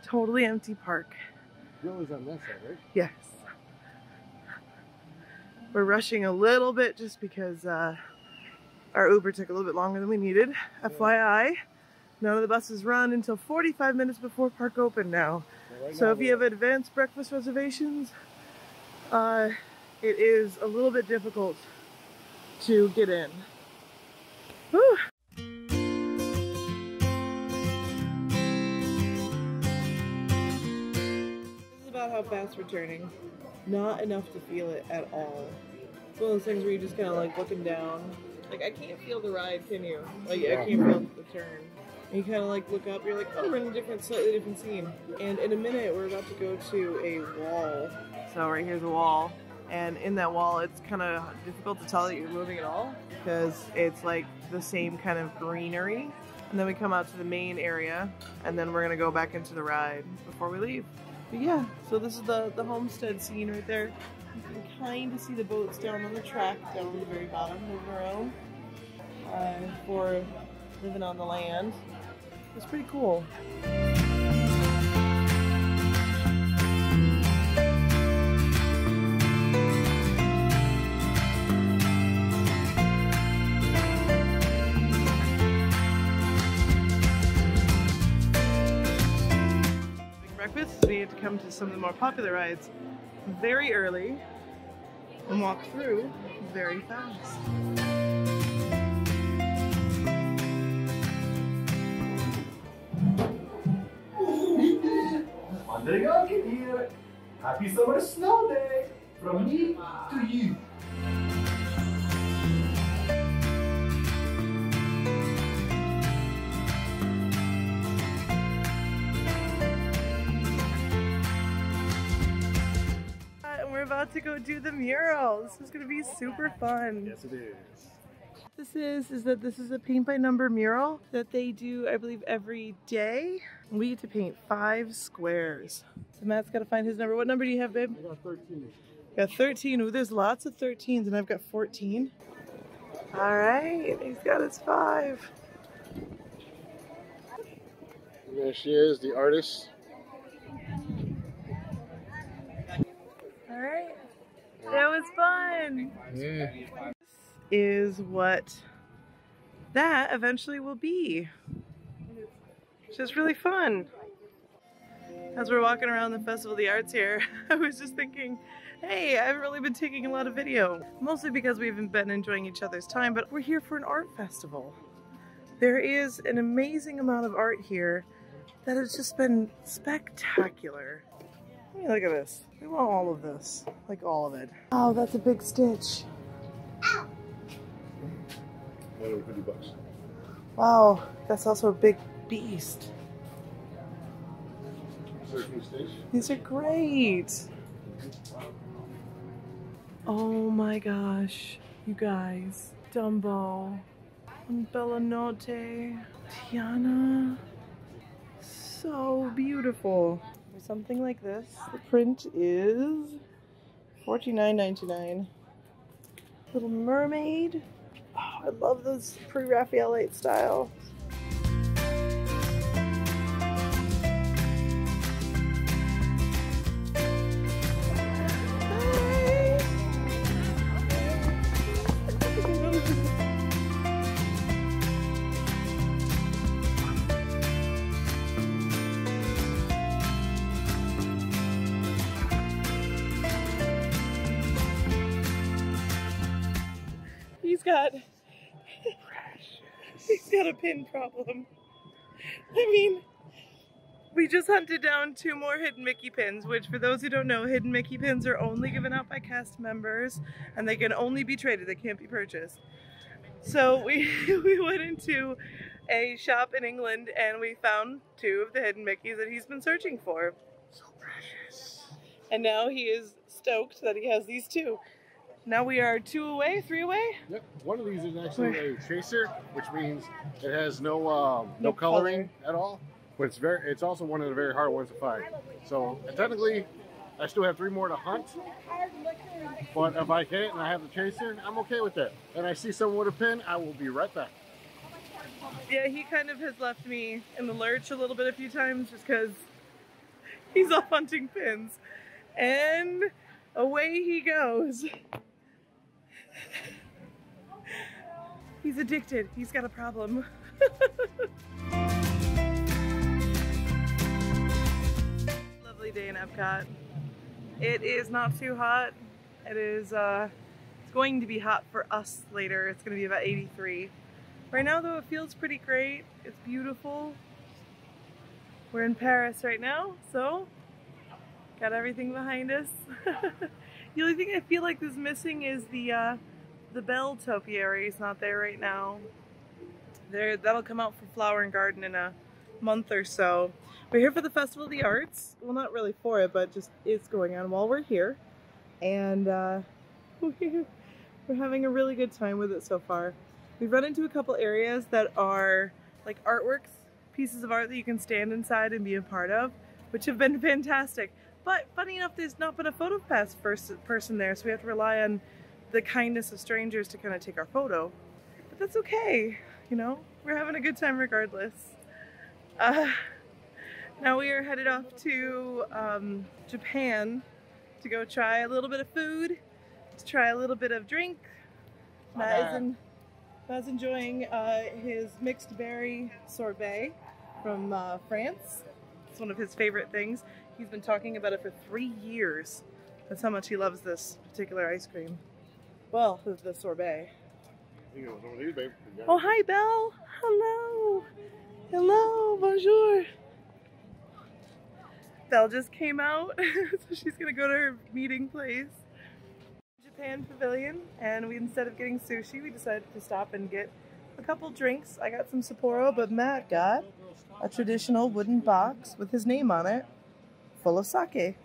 totally empty park. Grillers on that side, right? Yes. We're rushing a little bit just because our Uber took a little bit longer than we needed. Yeah. FYI, none of the buses run until 45 minutes before park open now. Yeah, right so now if you have advanced breakfast reservations, it is a little bit difficult to get in. Whew. This is about how fast we're turning. Not enough to feel it at all. It's one of those things where you're just kind of like looking down. Like, I can't feel the ride, can you? Like, I can't feel the turn. And you kind of like look up, you're like, oh, we're in a slightly different scene. And in a minute, we're about to go to a wall. So right here's a wall. And in that wall, it's kind of difficult to tell that you're moving at all because it's like the same kind of greenery. And then we come out to the main area, and then we're gonna go back into the ride before we leave. But yeah, so this is the homestead scene right there. You can kind of see the boats down on the track, down on the very bottom, moving around for living on the land. It's pretty cool. Breakfast, we had to come to some of the more popular rides very early and walk through very fast. Here. Happy summer snow day from me to you. We're about to go do the mural. This is going to be super fun. Yes, it is. This is a paint by number mural that they do, I believe, every day. We get to paint 5 squares. So Matt's got to find his number. What number do you have, babe? I got 13. You got 13. Ooh, there's lots of 13s, and I've got 14. All right, he's got his 5. And there she is, the artist. All right, that was fun. Yeah. Is what that eventually will be. It's just really fun. As we're walking around the Festival of the Arts here, I was just thinking, hey, I haven't really been taking a lot of video. Mostly because we haven't been enjoying each other's time, but we're here for an art festival. There is an amazing amount of art here that has just been spectacular. I mean, look at this. We want all of this. Like all of it. Oh, that's a big stitch. $150. Wow, that's also a big beast. These are great. Oh my gosh, you guys. Dumbo, and Bellanotte, Tiana. So beautiful. For something like this, the print is $49.99. Little Mermaid. Oh, I love those pre-Raphaelite style. He's got a pin problem. I mean, we just hunted down 2 more Hidden Mickey pins, which for those who don't know, Hidden Mickey pins are only given out by cast members and they can only be traded, they can't be purchased. So we went into a shop in England and we found 2 of the Hidden Mickeys that he's been searching for. So precious. And now he is stoked that he has these 2. Now we are 2 away, 3 away? Yep. One of these is actually a chaser, which means it has no coloring at all. But it's also one of the very hard ones to find. So technically, I still have 3 more to hunt. But if I can't and I have the chaser, I'm okay with that. And I see someone with a pin, I will be right back. Yeah, he kind of has left me in the lurch a little bit a few times just because He's off hunting pins. And away he goes. He's addicted. He's got a problem. Lovely day in Epcot. It is not too hot. It is it's going to be hot for us later. It's going to be about 83. Right now though, it feels pretty great. It's beautiful. We're in Paris right now, so got everything behind us. The only thing I feel like is missing is the bell topiary is not there right now. That'll come out for Flower and Garden in a month or so. We're here for the Festival of the Arts. Well, not really for it, but just it's going on while we're here. And we're having a really good time with it so far. We've run into a couple areas that are like artworks, pieces of art that you can stand inside and be a part of, which have been fantastic. But funny enough, there's not been a photo pass person there, so we have to rely on the kindness of strangers to kind of take our photo. But that's okay, you know? We're having a good time regardless. Now we are headed off to Japan to go try a little bit of food, to try a little bit of drink. Matt's enjoying his mixed berry sorbet from France. It's one of his favorite things. He's been talking about it for 3 years. That's how much he loves this particular ice cream. Well, the sorbet. Oh, hi, Belle. Hello. Hello, bonjour. Belle just came out, so she's gonna go to her meeting place. Japan Pavilion, and instead of getting sushi, we decided to stop and get a couple drinks. I got some Sapporo, but Matt got a traditional wooden box with his name on it, full of sake.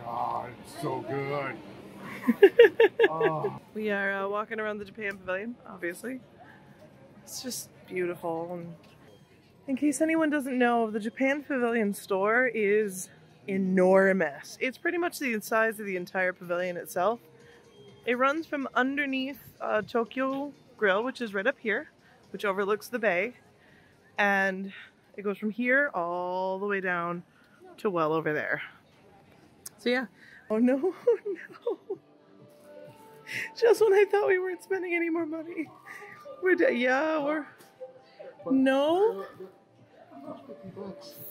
God, it's so good. Oh. We are walking around the Japan Pavilion, obviously. It's just beautiful. And in case anyone doesn't know, the Japan Pavilion store is enormous. It's pretty much the size of the entire pavilion itself. It runs from underneath Tokyo Grill, which is right up here, which overlooks the bay. And it goes from here all the way down to well over there. So yeah. Oh no, no. Just when I thought we weren't spending any more money. We're no.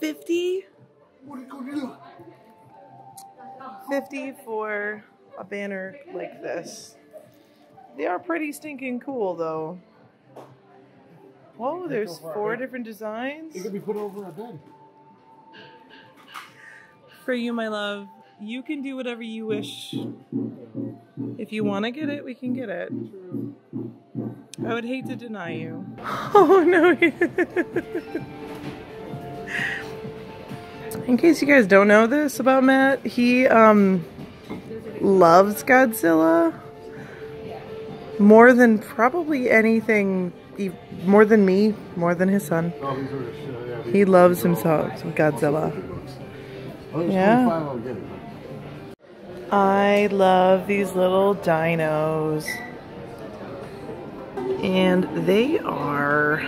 50? 50 for a banner like this. They are pretty stinking cool though. Whoa, there's 4 different designs. It could be put over a bed. For you, my love, you can do whatever you wish. If you want to get it, we can get it. I would hate to deny you. Oh no. In case you guys don't know this about Matt, he loves Godzilla more than probably anything, more than me, more than his son. He loves himself some Godzilla. Yeah. I love these little dinos. And they are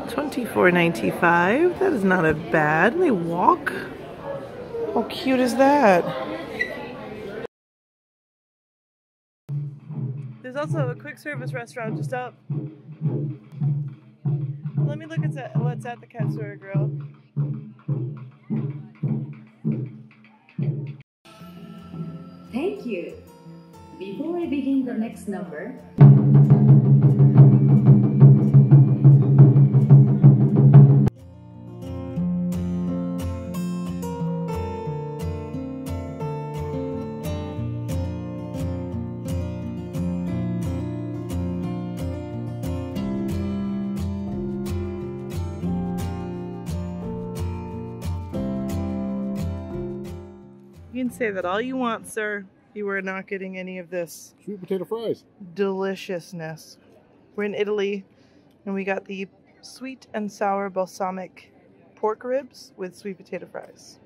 $24.95. That is not a bad. They walk. How cute is that? There's also a quick service restaurant just up. Let me look at what's at the Katsura Grill. Thank you. Before I begin the next number, you can say that all you want, sir. You are not getting any of this Sweet potato fries. Deliciousness. We're in Italy, and we got the sweet and sour balsamic pork ribs with sweet potato fries.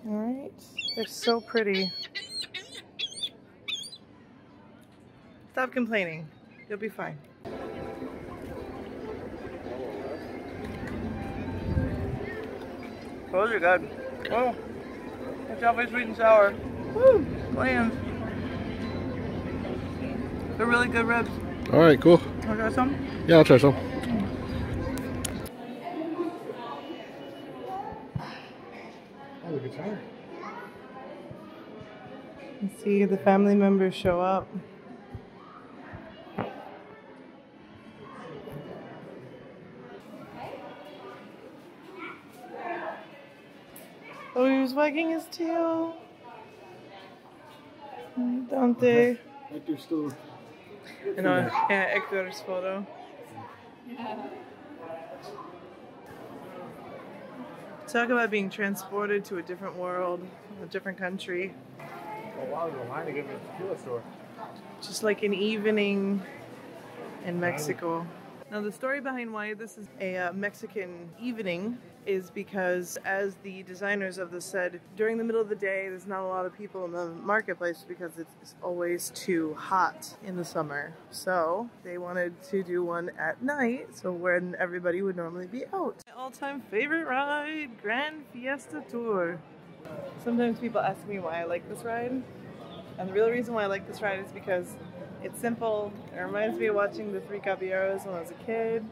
All right, they're so pretty. Stop complaining. You'll be fine. Those are good. Oh, it's definitely sweet and sour. Woo, bland. They're really good ribs. All right, cool. Want to try some? Yeah, I'll try some. Oh, look at her. Let's see the family members show up. Oh, he was wagging his tail. Don't they? Hector's still. I know, yeah, Hector's photo. Talk about being transported to a different world, a different country. Oh wow, there's a line to get me to the tequila store. Just like an evening in Mexico. Now the story behind why this is a Mexican evening is because, as the designers of this said, during the middle of the day there's not a lot of people in the marketplace because it's always too hot in the summer. So they wanted to do one at night, so when everybody would normally be out. My all-time favorite ride, Grand Fiesta Tour. Sometimes people ask me why I like this ride, and the real reason why I like this ride is because it's simple. It reminds me of watching the Three Caballeros when I was a kid.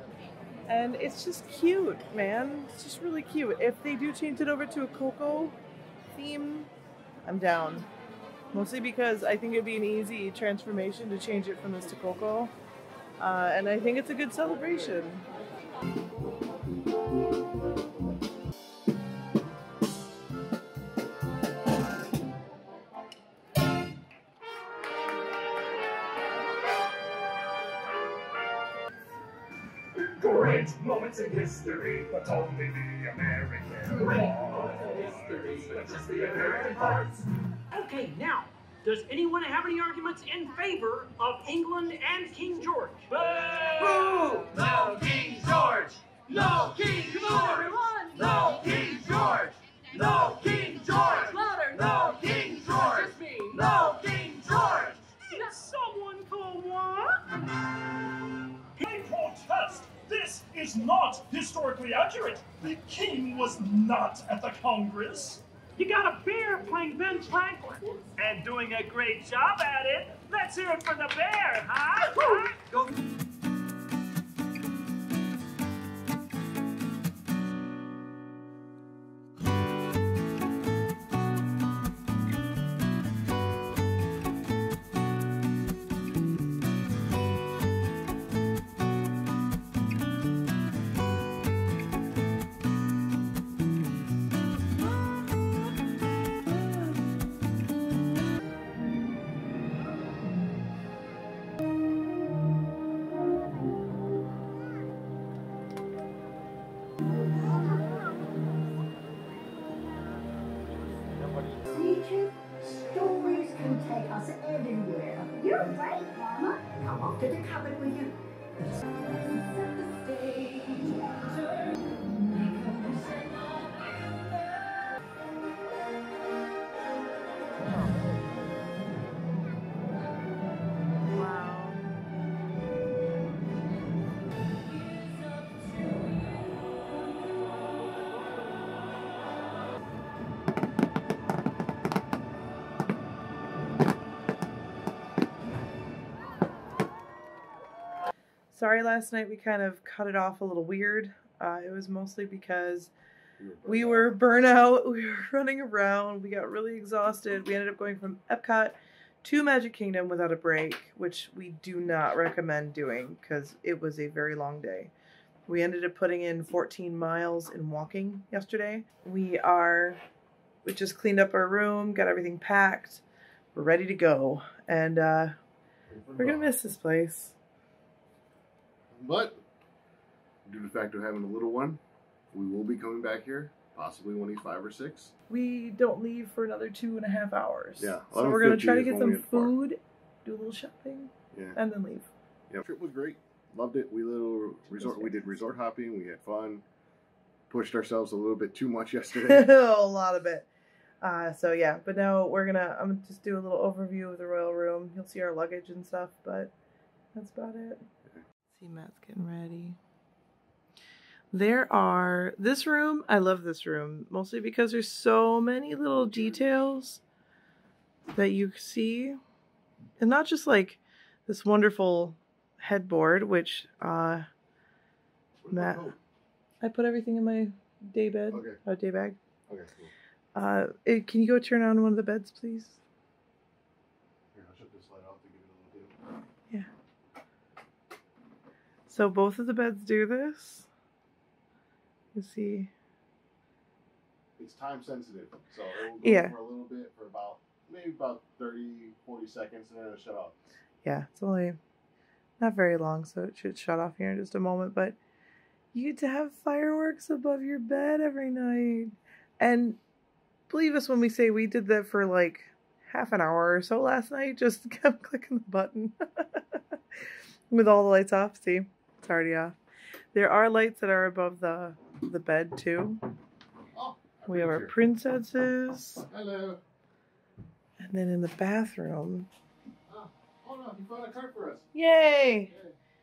And it's just cute, man. It's just really cute. If they do change it over to a Coco theme, I'm down. Mostly because I think it'd be an easy transformation to change it from this to Coco. And I think it's a good celebration. Great moments in history, but only the American. Great moments in history, but just the American parts. Okay, now, does anyone have any arguments in favor of England and King George? Boo! No King George! No King George! No King George! No King George! Louder! No King George! No King George! Someone call what? I protest! This is not historically accurate. The king was not at the Congress. You got a bear playing Ben Franklin and doing a great job at it. Let's hear it for the bear, huh? Go. Stories can take us anywhere. You're right, Mama. Come up to the cupboard with you. Set the stage. Sorry last night we kind of cut it off a little weird. It was mostly because we were burnt out, we were running around, we got really exhausted. We ended up going from Epcot to Magic Kingdom without a break, which we do not recommend doing because it was a very long day. We ended up putting in 14 miles in walking yesterday. We just cleaned up our room, got everything packed. We're ready to go. And we're gonna miss this place. But due to the fact of having a little one, we will be coming back here, possibly when he's 5 or 6. We don't leave for another 2.5 hours. Yeah. So we're going to try to get some food, do a little shopping, and then leave. Yeah, the trip was great. Loved it. We did resort hopping. We had fun. Pushed ourselves a little bit too much yesterday. A lot of it. So yeah, but now I'm gonna just do a little overview of the royal room. You'll see our luggage and stuff, but that's about it. See, Matt's getting ready. This room, I love this room, mostly because there's so many little details that you see. And not just like this wonderful headboard, which, Matt, I put everything in my day bed, day bag. Okay, cool. Can you go turn on one of the beds, please? Here, I'll shut this light off to give it a little dim. Yeah. So both of the beds do this. You see. It's time sensitive, so it will go for a little bit, for maybe about 30, 40 seconds, and then it'll shut off. Yeah, it's only not very long, so it should shut off here in just a moment, but you get to have fireworks above your bed every night. And believe us when we say we did that for like half an hour or so last night, just kept clicking the button with all the lights off. See, it's already off. There are lights that are above the bed too. Oh, we have our princesses. Hello. And then in the bathroom. Oh no, you found a cart for us. Yay!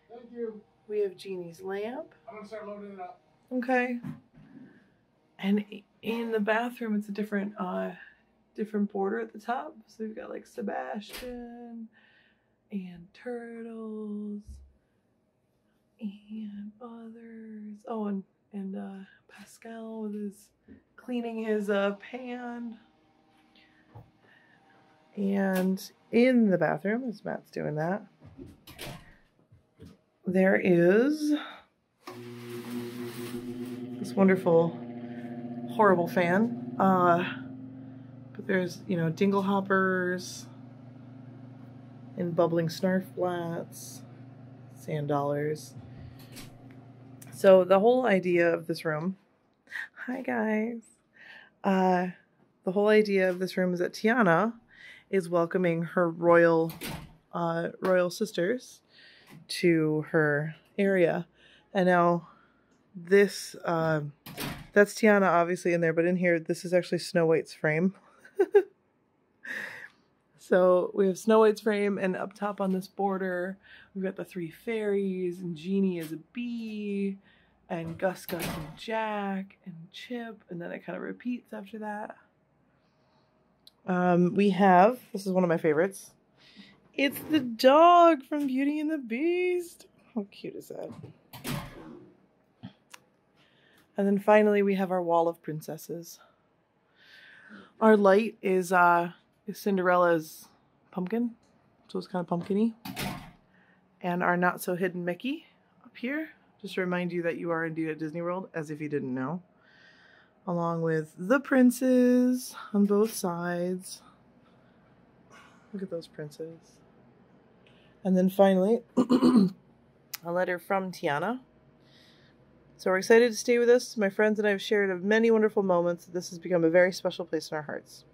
Thank you. We have Jeannie's lamp. I'm gonna start loading it up. Okay. And in the bathroom, it's a different border at the top. So we've got like Sebastian and Turtles and others. Oh, and Pascal with his cleaning his pan. And in the bathroom, as Matt's doing that, there is this wonderful, horrible fan. But there's, you know, dingle hoppers and bubbling snarf flats, sand dollars. So the whole idea of this room, hi guys. The whole idea of this room is that Tiana is welcoming her royal sisters to her area. And now this, that's Tiana obviously in there, but in here, this is actually Snow White's frame. So we have Snow White's frame, and up top on this border, we've got the three fairies, and Genie is a bee, and Gus, and Jack, and Chip, and then it kind of repeats after that. We have, this is one of my favorites. It's the dog from Beauty and the Beast. How cute is that? And then finally we have our wall of princesses. Our light is Cinderella's pumpkin. So it's kind of pumpkin-y. And our not so hidden Mickey up here. Just to remind you that you are indeed at Disney World, as if you didn't know. Along with the princes on both sides. Look at those princes. And then finally, a letter from Tiana. So we're excited to stay with us. My friends and I have shared many wonderful moments. This has become a very special place in our hearts.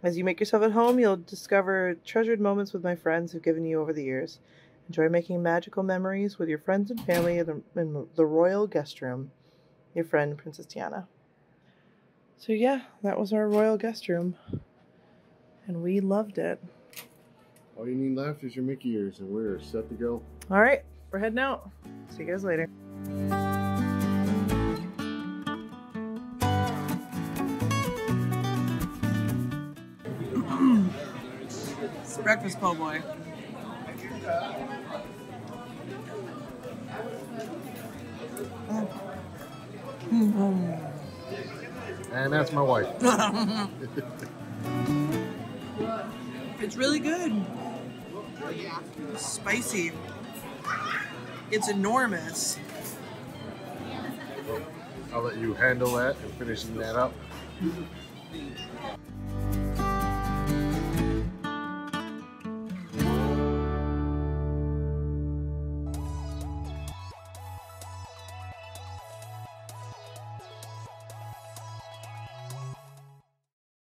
As you make yourself at home, you'll discover treasured moments with my friends who've given you over the years. Enjoy making magical memories with your friends and family in the royal guest room. Your friend, Princess Tiana. So yeah, that was our royal guest room. And we loved it. All you need left is your Mickey ears, and we're set to go. All right, we're heading out. See you guys later. It's breakfast po' boy. And that's my wife. It's really good. It's spicy. It's enormous. I'll let you handle that and finishing that up.